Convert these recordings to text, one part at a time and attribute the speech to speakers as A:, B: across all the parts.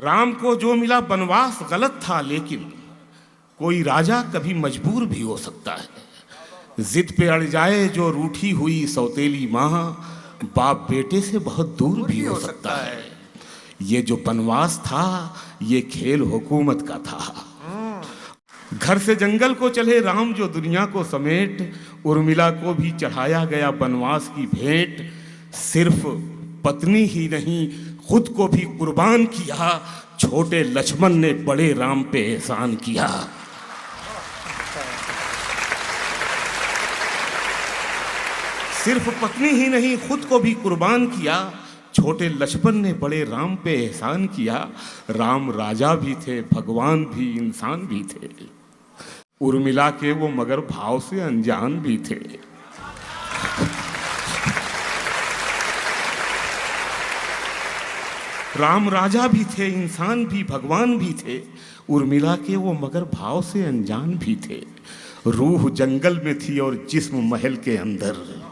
A: राम को जो मिला बनवास गलत था, लेकिन कोई राजा कभी मजबूर भी हो सकता है। जिद पे अड़ जाए जो रूठी हुई सौतेली माँ, बाप बेटे से बहुत दूर भी हो सकता है। ये जो बनवास था ये खेल हुकूमत का था। घर से जंगल को चले राम जो दुनिया को समेट, उर्मिला को भी चढ़ाया गया बनवास की भेंट। सिर्फ पत्नी ही नहीं खुद को भी कुर्बान किया, छोटे लक्ष्मण ने बड़े राम पे एहसान किया। सिर्फ पत्नी ही नहीं खुद को भी कुर्बान किया, छोटे लक्ष्मण ने बड़े राम पे एहसान किया। राम राजा भी थे, भगवान भी, इंसान भी थे। उर्मिला के वो मगर भाव से अनजान भी थे। राम राजा भी थे, इंसान भी, भगवान भी थे। उर्मिला के वो मगर भाव से अनजान भी थे। रूह जंगल में थी और जिस्म महल के अंदर।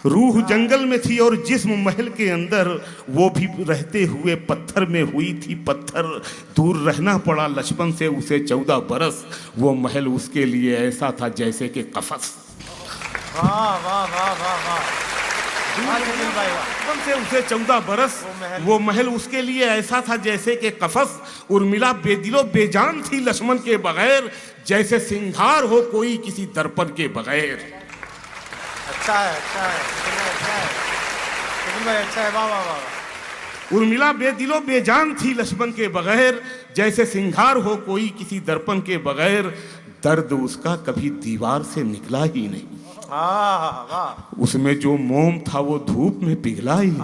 A: रूह जंगल में थी और जिस्म महल के अंदर, वो भी रहते हुए पत्थर में हुई थी पत्थर। दूर रहना पड़ा लक्ष्मण से उसे 14 बरस। वो महल उसके लिए ऐसा था जैसे कि कफस।
B: वाह वाह वाह वाह वाह,
A: से उसे 14 बरस। वो महल उसके लिए ऐसा था जैसे कि कफस। उर्मिला बेदिलो बेजान थी लक्ष्मण के बगैर, जैसे सिंगार हो कोई किसी दर्पण के बगैर।
B: अच्छा है, अच्छा है, अच्छा है, लेकिन भाई अच्छा है, वाह वाह वाह।
A: उर्मिला बेदिलो बेजान थी लक्ष्मण के बगैर, जैसे सिंगार हो कोई किसी दर्पण के बगैर। दर्द उसका कभी दीवार से निकला ही नहीं।
B: वाह।
A: उसमें जो मोम था वो धूप में पिघला ही नहीं।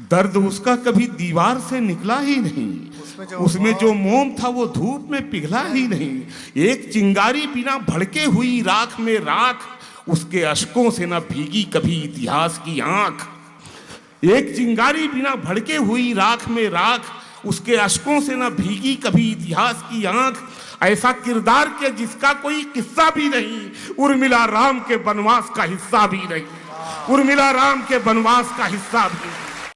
A: दर्द उसका कभी दीवार से निकला ही नहीं। उसमें जो मोम था वो धूप में पिघला ही नहीं। एक चिंगारी बिना भड़के हुई राख में राख, उसके अश्कों से ना भीगी कभी इतिहास की आंख। एक चिंगारी बिना भड़के हुई राख में राख, उसके अश्कों से ना भीगी कभी इतिहास की आंख। ऐसा किरदार के जिसका कोई किस्सा भी नहीं, उर्मिला राम के बनवास का हिस्सा भी नहीं। उर्मिला राम के बनवास का हिस्सा भी नहीं।